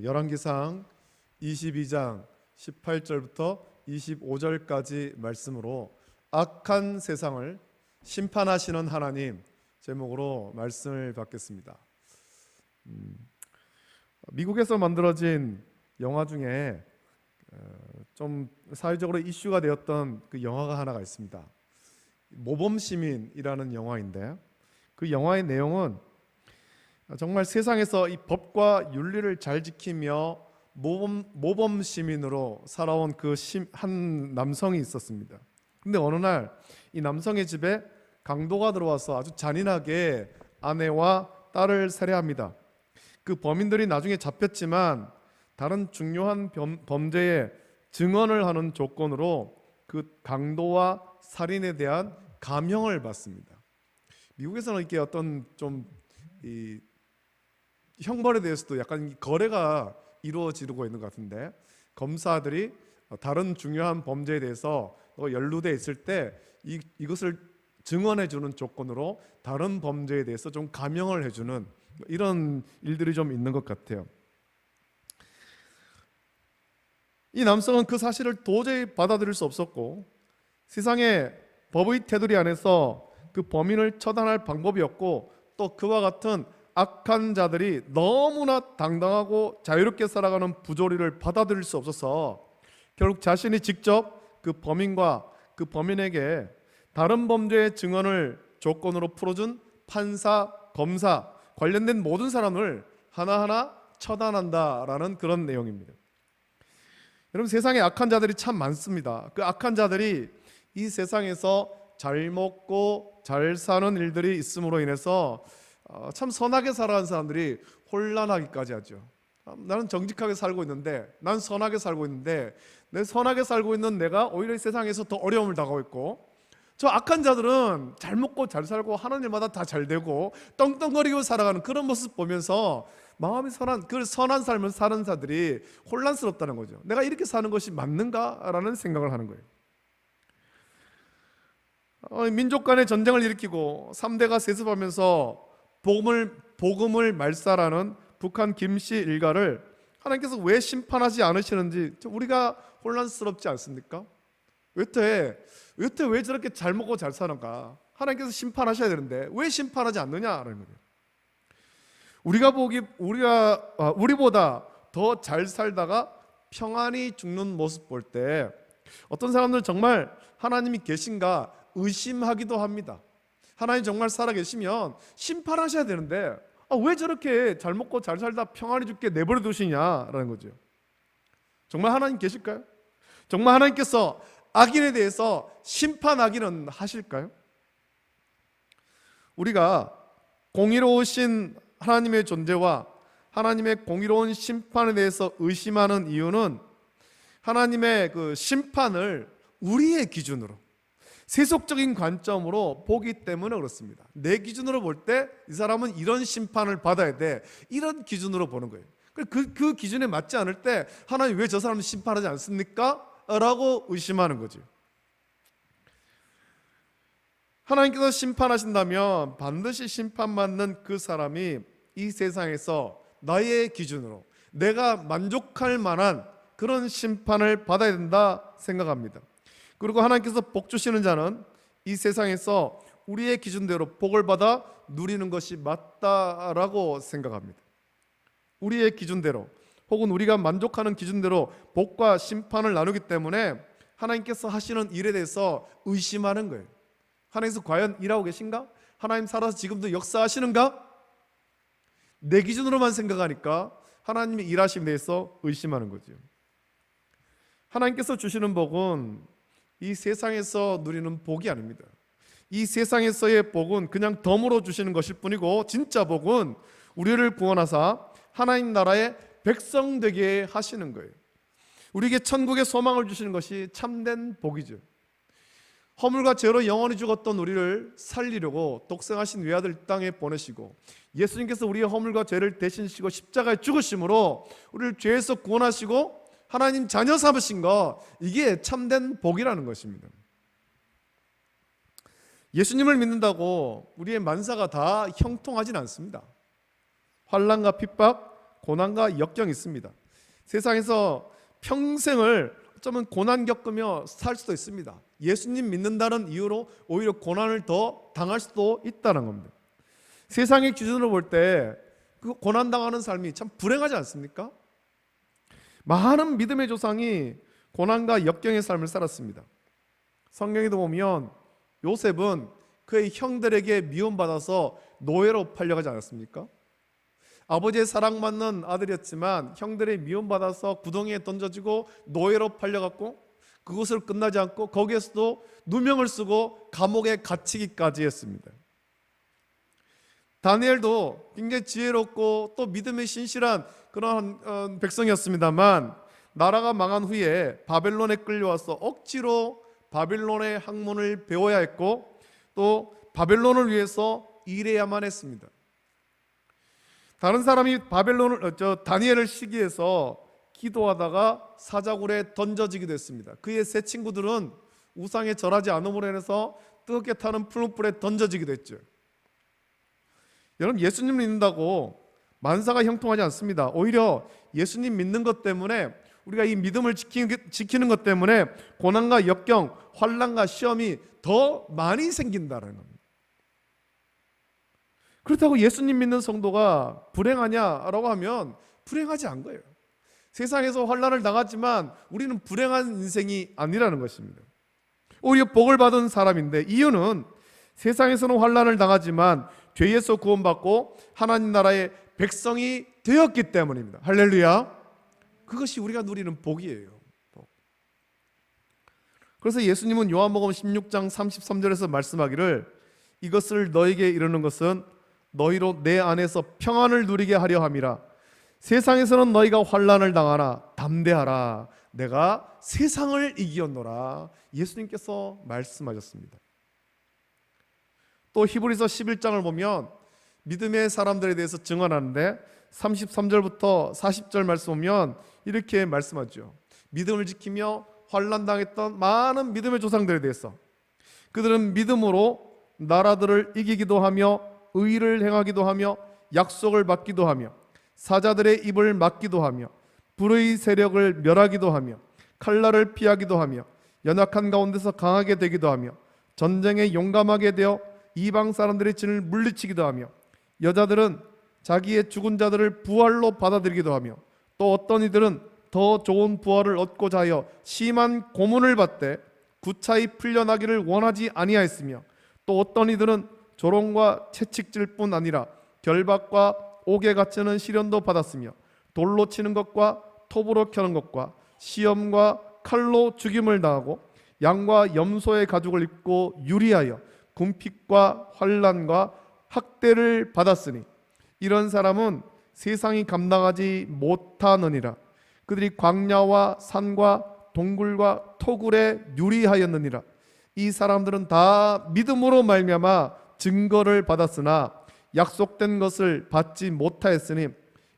열왕기상 22장 18절부터 25절까지 말씀으로 악한 세상을 심판하시는 하나님 제목으로 말씀을 받겠습니다. 미국에서 만들어진 영화 중에 좀 사회적으로 이슈가 되었던 그 영화가 하나가 있습니다. 모범시민이라는 영화인데, 그 영화의 내용은 정말 세상에서 이 법과 윤리를 잘 지키며 모범 시민으로 살아온 그 한 남성이 있었습니다. 근데 어느 날 이 남성의 집에 강도가 들어와서 아주 잔인하게 아내와 딸을 살해합니다. 그 범인들이 나중에 잡혔지만 다른 중요한 범죄의 증언을 하는 조건으로 그 강도와 살인에 대한 감형을 받습니다. 미국에서는 이렇게 어떤 좀 이 형벌에 대해서도 약간 거래가 이루어지고 있는 것 같은데, 검사들이 다른 중요한 범죄에 대해서 연루돼 있을 때 이것을 증언해 주는 조건으로 다른 범죄에 대해서 좀 감형을 해주는 이런 일들이 좀 있는 것 같아요. 이 남성은 그 사실을 도저히 받아들일 수 없었고, 세상의 법의 테두리 안에서 그 범인을 처단할 방법이 없고, 또 그와 같은 악한 자들이 너무나 당당하고 자유롭게 살아가는 부조리를 받아들일 수 없어서 결국 자신이 직접 그 범인과 그 범인에게 다른 범죄의 증언을 조건으로 풀어준 판사, 검사, 관련된 모든 사람을 하나하나 처단한다라는 그런 내용입니다. 여러분, 세상에 악한 자들이 참 많습니다. 그 악한 자들이 이 세상에서 잘 먹고 잘 사는 일들이 있음으로 인해서 참 선하게 살아가는 사람들이 혼란하기까지 하죠. 나는 정직하게 살고 있는데, 난 선하게 살고 있는데, 내 선하게 살고 있는 내가 오히려 이 세상에서 더 어려움을 당하고 있고, 저 악한 자들은 잘 먹고 잘 살고 하는 일마다 다 잘 되고 떵떵거리고 살아가는 그런 모습 보면서 마음이 선한 그 선한 삶을 사는 자들이 혼란스럽다는 거죠. 내가 이렇게 사는 것이 맞는가라는 생각을 하는 거예요. 민족 간의 전쟁을 일으키고 3대가 세습하면서 복음을 말살하는 북한 김씨 일가를 하나님께서 왜 심판하지 않으시는지 우리가 혼란스럽지 않습니까? 여태 왜 저렇게 잘 먹고 잘 사는가? 하나님께서 심판하셔야 되는데 왜 심판하지 않느냐라는 거예요. 우리보다 더 잘 살다가 평안히 죽는 모습 볼 때 어떤 사람들은 정말 하나님이 계신가 의심하기도 합니다. 하나님 정말 살아계시면 심판하셔야 되는데 왜 저렇게 잘 먹고 잘 살다 평안히 죽게 내버려 두시냐라는 거죠. 정말 하나님 계실까요? 정말 하나님께서 악인에 대해서 심판하기는 하실까요? 우리가 공의로우신 하나님의 존재와 하나님의 공의로운 심판에 대해서 의심하는 이유는 하나님의 그 심판을 우리의 기준으로, 세속적인 관점으로 보기 때문에 그렇습니다. 내 기준으로 볼 때 이 사람은 이런 심판을 받아야 돼, 이런 기준으로 보는 거예요. 그 기준에 맞지 않을 때 하나님 왜 저 사람을 심판하지 않습니까? 라고 의심하는 거죠. 하나님께서 심판하신다면 반드시 심판받는 그 사람이 이 세상에서 나의 기준으로 내가 만족할 만한 그런 심판을 받아야 된다 생각합니다. 그리고 하나님께서 복 주시는 자는 이 세상에서 우리의 기준대로 복을 받아 누리는 것이 맞다라고 생각합니다. 우리의 기준대로 혹은 우리가 만족하는 기준대로 복과 심판을 나누기 때문에 하나님께서 하시는 일에 대해서 의심하는 거예요. 하나님께서 과연 일하고 계신가? 하나님 살아서 지금도 역사하시는가? 내 기준으로만 생각하니까 하나님의 일하심에 대해서 의심하는 거죠. 하나님께서 주시는 복은 이 세상에서 누리는 복이 아닙니다. 이 세상에서의 복은 그냥 덤으로 주시는 것일 뿐이고, 진짜 복은 우리를 구원하사 하나님 나라의 백성 되게 하시는 거예요. 우리에게 천국의 소망을 주시는 것이 참된 복이죠. 허물과 죄로 영원히 죽었던 우리를 살리려고 독생하신 외아들 이 땅에 보내시고, 예수님께서 우리의 허물과 죄를 대신 지고 십자가에 죽으심으로 우리를 죄에서 구원하시고 하나님 자녀 삼으신 거, 이게 참된 복이라는 것입니다. 예수님을 믿는다고 우리의 만사가 다 형통하진 않습니다. 환난과 핍박, 고난과 역경이 있습니다. 세상에서 평생을 어쩌면 고난 겪으며 살 수도 있습니다. 예수님 믿는다는 이유로 오히려 고난을 더 당할 수도 있다는 겁니다. 세상의 기준으로 볼 때 그 고난 당하는 삶이 참 불행하지 않습니까? 많은 믿음의 조상이 고난과 역경의 삶을 살았습니다. 성경에도 보면 요셉은 그의 형들에게 미움받아서 노예로 팔려가지 않았습니까? 아버지의 사랑받는 아들이었지만 형들의 미움받아서 구덩이에 던져지고 노예로 팔려갔고 그것을 끝나지 않고 거기에서도 누명을 쓰고 감옥에 갇히기까지 했습니다. 다니엘도 굉장히 지혜롭고 또 믿음에 신실한 그런 백성이었습니다만 나라가 망한 후에 바벨론에 끌려와서 억지로 바벨론의 학문을 배워야 했고 또 바벨론을 위해서 일해야만 했습니다. 다른 사람이 다니엘을 시기해서 기도하다가 사자굴에 던져지기도 했습니다. 그의 세 친구들은 우상에 절하지 않음으로 인해서 뜨겁게 타는 푸른 불에 던져지기도 했죠. 여러분, 예수님 믿는다고 만사가 형통하지 않습니다. 오히려 예수님 믿는 것 때문에 우리가 이 믿음을 지키는 것 때문에 고난과 역경, 환난과 시험이 더 많이 생긴다는 겁니다. 그렇다고 예수님 믿는 성도가 불행하냐라고 하면 불행하지 않은 거예요. 세상에서 환난을 당하지만 우리는 불행한 인생이 아니라는 것입니다. 오히려 복을 받은 사람인데, 이유는 세상에서는 환난을 당하지만 죄에서 구원받고 하나님 나라의 백성이 되었기 때문입니다. 할렐루야. 그것이 우리가 누리는 복이에요. 그래서 예수님은 요한복음 16장 33절에서 말씀하기를 이것을 너에게 이르는 것은 너희로 내 안에서 평안을 누리게 하려 함이라. 세상에서는 너희가 환난을 당하나 담대하라. 내가 세상을 이기었노라. 예수님께서 말씀하셨습니다. 또 히브리서 11장을 보면 믿음의 사람들에 대해서 증언하는데 33절부터 40절 말씀 보면 이렇게 말씀하죠. 믿음을 지키며 환난당했던 많은 믿음의 조상들에 대해서 그들은 믿음으로 나라들을 이기기도 하며 의를 행하기도 하며 약속을 받기도 하며 사자들의 입을 막기도 하며 불의 세력을 멸하기도 하며 칼날을 피하기도 하며 연약한 가운데서 강하게 되기도 하며 전쟁에 용감하게 되어 이방 사람들의 진을 물리치기도 하며 여자들은 자기의 죽은 자들을 부활로 받아들이기도 하며 또 어떤 이들은 더 좋은 부활을 얻고자 하여 심한 고문을 받되 구차히 풀려나기를 원하지 아니하였으며 또 어떤 이들은 조롱과 채찍질 뿐 아니라 결박과 옥에 갇히는 시련도 받았으며 돌로 치는 것과 톱으로 켜는 것과 시험과 칼로 죽임을 당하고 양과 염소의 가죽을 입고 유리하여 궁핍과 환난과 학대를 받았으니 이런 사람은 세상이 감당하지 못하느니라. 그들이 광야와 산과 동굴과 토굴에 유리하였느니라. 이 사람들은 다 믿음으로 말미암아 증거를 받았으나 약속된 것을 받지 못하였으니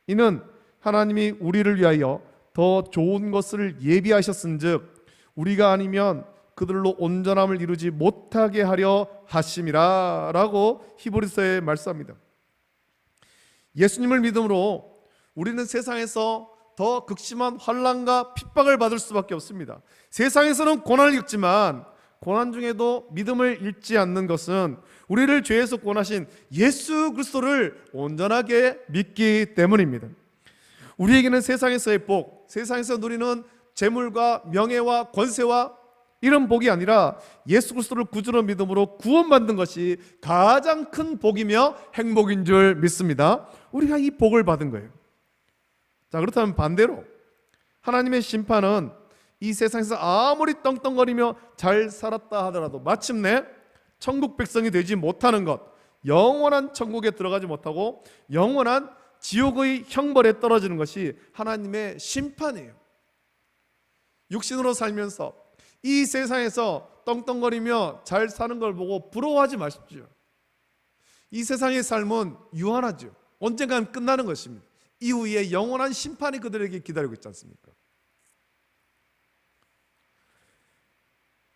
이는 하나님이 우리를 위하여 더 좋은 것을 예비하셨은즉 우리가 아니면 그들로 온전함을 이루지 못하게 하려 하심이라 라고 히브리서에 말씀합니다. 예수님을 믿음으로 우리는 세상에서 더 극심한 환난과 핍박을 받을 수밖에 없습니다. 세상에서는 고난을 겪지만 고난 중에도 믿음을 잃지 않는 것은 우리를 죄에서 구원하신 예수 그리스도를 온전하게 믿기 때문입니다. 우리에게는 세상에서의 복, 세상에서 누리는 재물과 명예와 권세와 이런 복이 아니라 예수 그리스도를 구주로 믿음으로 구원받는 것이 가장 큰 복이며 행복인 줄 믿습니다. 우리가 이 복을 받은 거예요. 자, 그렇다면 반대로 하나님의 심판은 이 세상에서 아무리 떵떵거리며 잘 살았다 하더라도 마침내 천국 백성이 되지 못하는 것, 영원한 천국에 들어가지 못하고 영원한 지옥의 형벌에 떨어지는 것이 하나님의 심판이에요. 육신으로 살면서 이 세상에서 떵떵거리며 잘 사는 걸 보고 부러워하지 마십시오. 이 세상의 삶은 유한하죠. 언젠간 끝나는 것입니다. 이후에 영원한 심판이 그들에게 기다리고 있지 않습니까?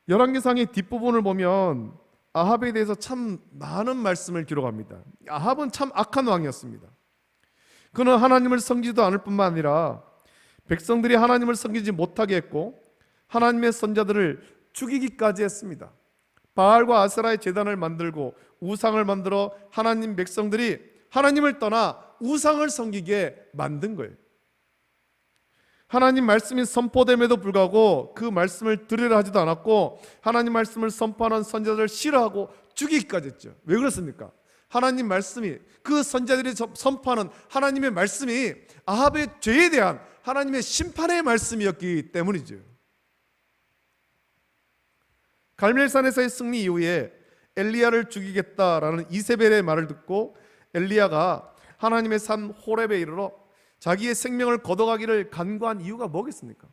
열왕기상의 뒷부분을 보면 아합에 대해서 참 많은 말씀을 기록합니다. 아합은 참 악한 왕이었습니다. 그는 하나님을 섬기지도 않을 뿐만 아니라 백성들이 하나님을 섬기지 못하게 했고 하나님의 선자들을 죽이기까지 했습니다. 바알과 아세라의 제단을 만들고 우상을 만들어 하나님 백성들이 하나님을 떠나 우상을 섬기게 만든 거예요. 하나님 말씀이 선포됨에도 불구하고 그 말씀을 들으려 하지도 않았고 하나님 말씀을 선포하는 선자들을 싫어하고 죽이기까지 했죠. 왜 그렇습니까? 하나님 말씀이, 그 선자들이 선포하는 하나님의 말씀이 아합의 죄에 대한 하나님의 심판의 말씀이었기 때문이죠. 갈멜산에서의 승리 이후에 엘리야를 죽이겠다라는 이세벨의 말을 듣고 엘리야가 하나님의 산 호렙에 이르러 자기의 생명을 걷어가기를 간구한 이유가 뭐겠습니까?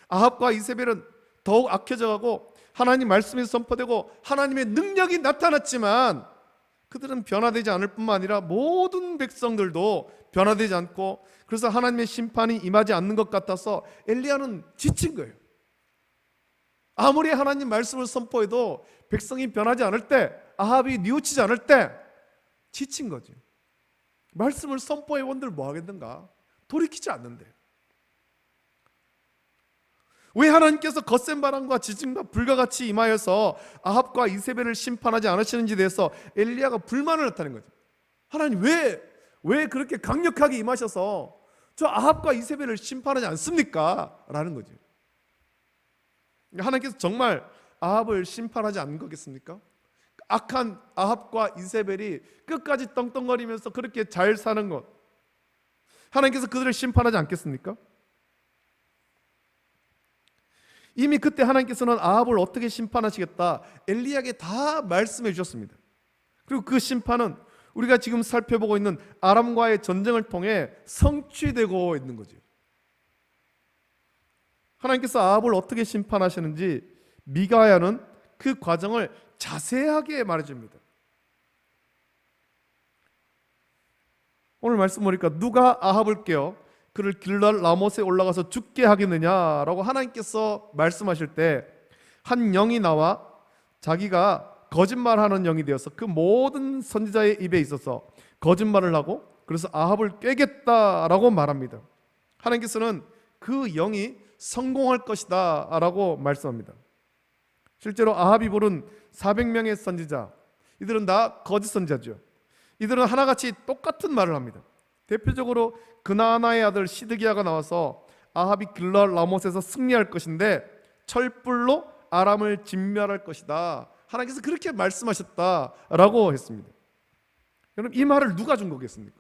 아합과 이세벨은 더욱 악해져 가고 하나님 말씀이 선포되고 하나님의 능력이 나타났지만 그들은 변화되지 않을 뿐만 아니라 모든 백성들도 변화되지 않고, 그래서 하나님의 심판이 임하지 않는 것 같아서 엘리야는 지친 거예요. 아무리 하나님 말씀을 선포해도 백성이 변하지 않을 때, 아합이 뉘우치지 않을 때 지친 거죠. 말씀을 선포해 본들 뭐 하겠는가? 돌이키지 않는데. 왜 하나님께서 거센 바람과 지진과 불과 같이 임하여서 아합과 이세벨을 심판하지 않으시는지에 대해서 엘리야가 불만을 나타낸 거죠. 하나님 왜 그렇게 강력하게 임하셔서 저 아합과 이세벨을 심판하지 않습니까? 라는 거죠. 하나님께서 정말 아합을 심판하지 않는 거겠습니까? 악한 아합과 이세벨이 끝까지 떵떵거리면서 그렇게 잘 사는 것, 하나님께서 그들을 심판하지 않겠습니까? 이미 그때 하나님께서는 아합을 어떻게 심판하시겠다 엘리야에게 다 말씀해 주셨습니다. 그리고 그 심판은 우리가 지금 살펴보고 있는 아람과의 전쟁을 통해 성취되고 있는 거죠. 하나님께서 아합을 어떻게 심판하시는지 미가야는 그 과정을 자세하게 말해줍니다. 오늘 말씀 보니까 누가 아합을 깨어 그를 길랄 라못에 올라가서 죽게 하겠느냐라고 하나님께서 말씀하실 때 한 영이 나와 자기가 거짓말하는 영이 되어서 그 모든 선지자의 입에 있어서 거짓말을 하고 그래서 아합을 깨겠다라고 말합니다. 하나님께서는 그 영이 성공할 것이다 라고 말씀합니다. 실제로 아합이 부른 400명의 선지자, 이들은 다 거짓 선지자죠. 이들은 하나같이 똑같은 말을 합니다. 대표적으로 그나아나의 아들 시드기야가 나와서 아합이 길랄 라못에서 승리할 것인데 철불로 아람을 진멸할 것이다, 하나님께서 그렇게 말씀하셨다라고 했습니다. 여러분, 이 말을 누가 준 거겠습니까?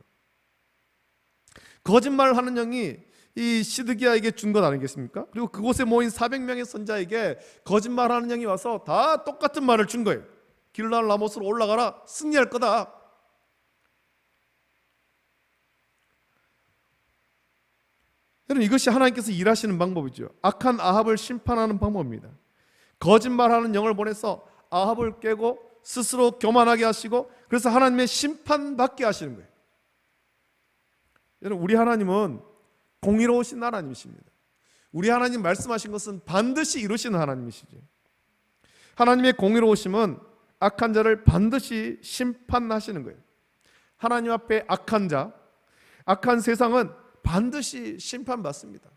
거짓말을 하는 영이 이 시드기야에게 준 것 아니겠습니까? 그리고 그곳에 모인 400명의 선자에게 거짓말하는 영이 와서 다 똑같은 말을 준 거예요. 길랄 라못으로 올라가라, 승리할 거다. 여러분, 이것이 하나님께서 일하시는 방법이죠. 악한 아합을 심판하는 방법입니다. 거짓말하는 영을 보내서 아합을 깨고 스스로 교만하게 하시고 그래서 하나님의 심판받게 하시는 거예요. 여러분, 우리 하나님은 공의로우신 하나님이십니다. 우리 하나님 말씀하신 것은 반드시 이루시는 하나님이시죠. 하나님의 공의로우심은 악한 자를 반드시 심판하시는 거예요. 하나님 앞에 악한 자, 악한 세상은 반드시 심판받습니다.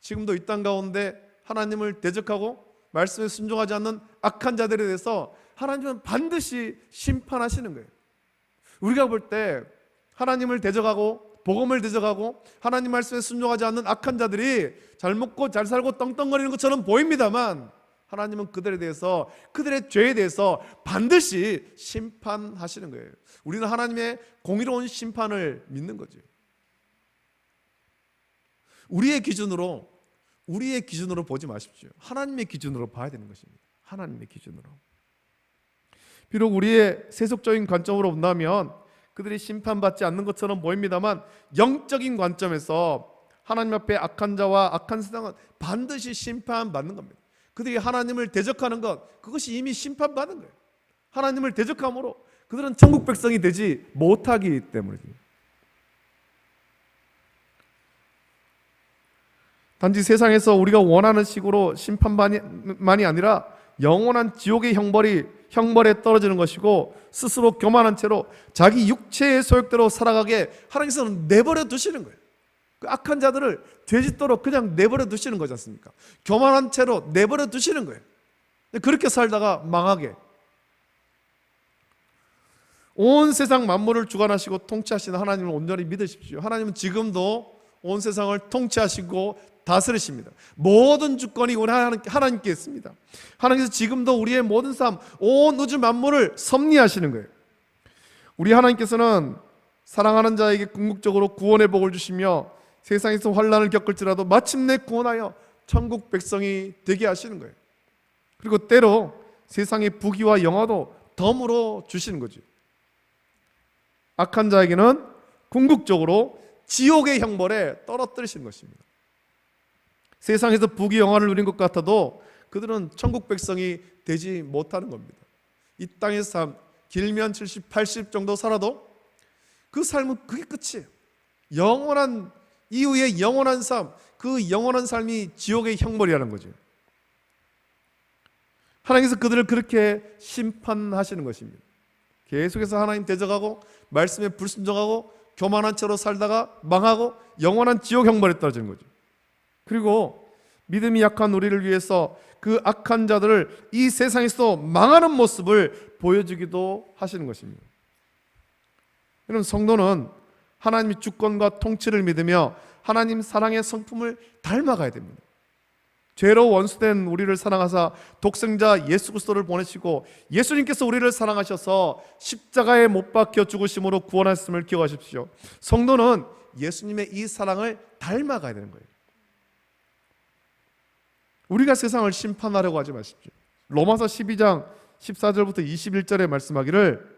지금도 이 땅 가운데 하나님을 대적하고 말씀에 순종하지 않는 악한 자들에 대해서 하나님은 반드시 심판하시는 거예요. 우리가 볼 때 하나님을 대적하고 복음을 대적하고 하나님 말씀에 순종하지 않는 악한 자들이 잘 먹고 잘 살고 떵떵거리는 것처럼 보입니다만 하나님은 그들에 대해서, 그들의 죄에 대해서 반드시 심판하시는 거예요. 우리는 하나님의 공의로운 심판을 믿는 거죠. 우리의 기준으로 보지 마십시오. 하나님의 기준으로 봐야 되는 것입니다. 하나님의 기준으로. 비록 우리의 세속적인 관점으로 본다면 그들이 심판받지 않는 것처럼 보입니다만 영적인 관점에서 하나님 앞에 악한 자와 악한 세상은 반드시 심판받는 겁니다. 그들이 하나님을 대적하는 것, 그것이 이미 심판받는 거예요. 하나님을 대적함으로 그들은 천국 백성이 되지 못하기 때문이죠. 단지 세상에서 우리가 원하는 식으로 심판만이 아니라 영원한 지옥의 형벌에 떨어지는 것이고, 스스로 교만한 채로 자기 육체의 소욕대로 살아가게 하나님께서는 내버려 두시는 거예요. 그 악한 자들을 죄짓도록 그냥 내버려 두시는 거지 않습니까? 교만한 채로 내버려 두시는 거예요. 그렇게 살다가 망하게. 온 세상 만물을 주관하시고 통치하시는 하나님을 온전히 믿으십시오. 하나님은 지금도 온 세상을 통치하시고 다스리십니다. 모든 주권이 우리 하나님께 있습니다. 하나님께서 지금도 우리의 모든 삶, 온 우주 만물을 섭리하시는 거예요. 우리 하나님께서는 사랑하는 자에게 궁극적으로 구원의 복을 주시며 세상에서 환난을 겪을지라도 마침내 구원하여 천국 백성이 되게 하시는 거예요. 그리고 때로 세상의 부귀와 영화도 덤으로 주시는 거죠. 악한 자에게는 궁극적으로 지옥의 형벌에 떨어뜨리시는 것입니다. 세상에서 부귀 영화를 누린 것 같아도 그들은 천국 백성이 되지 못하는 겁니다. 이 땅에서 삶 길면 70, 80 정도 살아도 그 삶은 그게 끝이에요. 영원한 이후의 영원한 삶, 그 영원한 삶이 지옥의 형벌이라는 거죠. 하나님께서 그들을 그렇게 심판하시는 것입니다. 계속해서 하나님 대적하고 말씀에 불순종하고 교만한 채로 살다가 망하고 영원한 지옥 형벌에 떨어지는 거죠. 그리고 믿음이 약한 우리를 위해서 그 악한 자들을 이 세상에서 망하는 모습을 보여주기도 하시는 것입니다. 여러분, 성도는 하나님의 주권과 통치를 믿으며 하나님 사랑의 성품을 닮아가야 됩니다. 죄로 원수된 우리를 사랑하사 독생자 예수 그리스도를 보내시고 예수님께서 우리를 사랑하셔서 십자가에 못 박혀 죽으심으로 구원하셨음을 기억하십시오. 성도는 예수님의 이 사랑을 닮아가야 되는 거예요. 우리가 세상을 심판하려고 하지 마십시오. 로마서 12장 14절부터 21절에 말씀하기를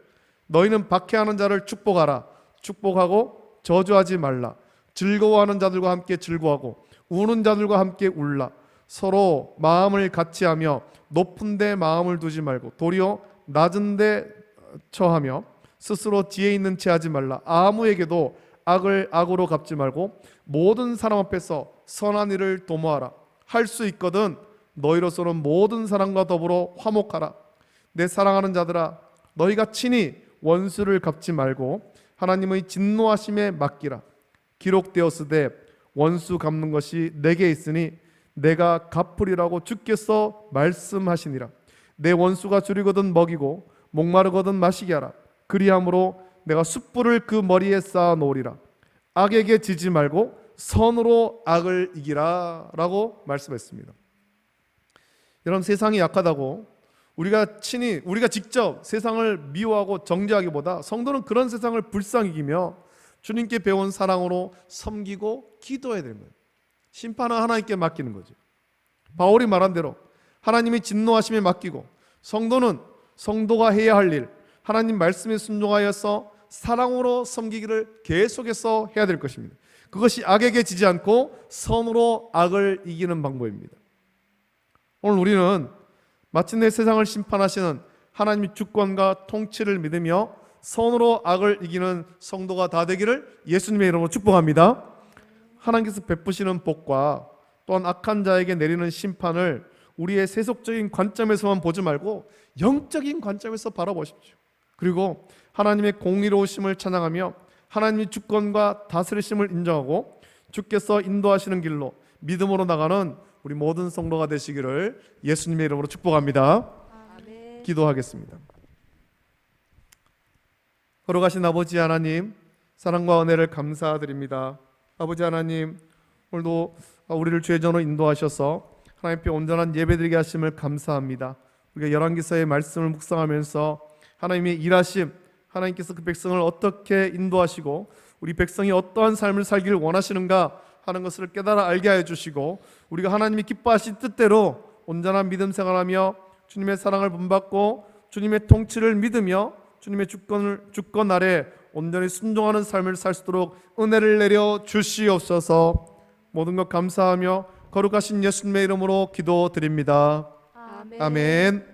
너희는 박해하는 자를 축복하라. 축복하고 저주하지 말라. 즐거워하는 자들과 함께 즐거워하고 우는 자들과 함께 울라. 서로 마음을 같이 하며 높은 데 마음을 두지 말고 도리어 낮은 데 처하며 스스로 지혜 있는 채 하지 말라. 아무에게도 악을 악으로 갚지 말고 모든 사람 앞에서 선한 일을 도모하라. 할 수 있거든 너희로서는 모든 사람과 더불어 화목하라. 내 사랑하는 자들아, 너희가 친히 원수를 갚지 말고 하나님의 진노하심에 맡기라. 기록되었으되 원수 갚는 것이 내게 있으니 내가 갚으리라고 주께서 말씀하시니라. 내 원수가 줄이거든 먹이고 목마르거든 마시게 하라. 그리함으로 내가 숯불을 그 머리에 쌓아 놓으리라. 악에게 지지 말고 선으로 악을 이기라 라고 말씀했습니다. 여러분, 세상이 약하다고 우리가 직접 세상을 미워하고 정죄하기보다 성도는 그런 세상을 불쌍히 이기며 주님께 배운 사랑으로 섬기고 기도해야 되는 거예요. 심판은 하나님께 맡기는 거죠. 바울이 말한 대로 하나님이 진노하심에 맡기고 성도는 성도가 해야 할 일, 하나님 말씀에 순종하여서 사랑으로 섬기기를 계속해서 해야 될 것입니다. 그것이 악에게 지지 않고 선으로 악을 이기는 방법입니다. 오늘 우리는 마침내 세상을 심판하시는 하나님의 주권과 통치를 믿으며 선으로 악을 이기는 성도가 다 되기를 예수님의 이름으로 축복합니다. 하나님께서 베푸시는 복과 또한 악한 자에게 내리는 심판을 우리의 세속적인 관점에서만 보지 말고 영적인 관점에서 바라보십시오. 그리고 하나님의 공의로우심을 찬양하며 하나님의 주권과 다스리심을 인정하고 주께서 인도하시는 길로 믿음으로 나가는 우리 모든 성도가 되시기를 예수님의 이름으로 축복합니다. 아멘. 기도하겠습니다. 걸어가신 아버지 하나님, 사랑과 은혜를 감사드립니다. 아버지 하나님, 오늘도 우리를 죄전으로 인도하셔서 하나님께 온전한 예배드리게 하심을 감사합니다. 우리가 열왕기서의 말씀을 묵상하면서 하나님의 일하심, 하나님께서 그 백성을 어떻게 인도하시고 우리 백성이 어떠한 삶을 살기를 원하시는가 하는 것을 깨달아 알게 하여 주시고 우리가 하나님이 기뻐하신 뜻대로 온전한 믿음 생활하며 주님의 사랑을 본받고 주님의 통치를 믿으며 주님의 주권 아래 온전히 순종하는 삶을 살 수 있도록 은혜를 내려 주시옵소서. 모든 것 감사하며 거룩하신 예수님의 이름으로 기도드립니다. 아멘. 아멘.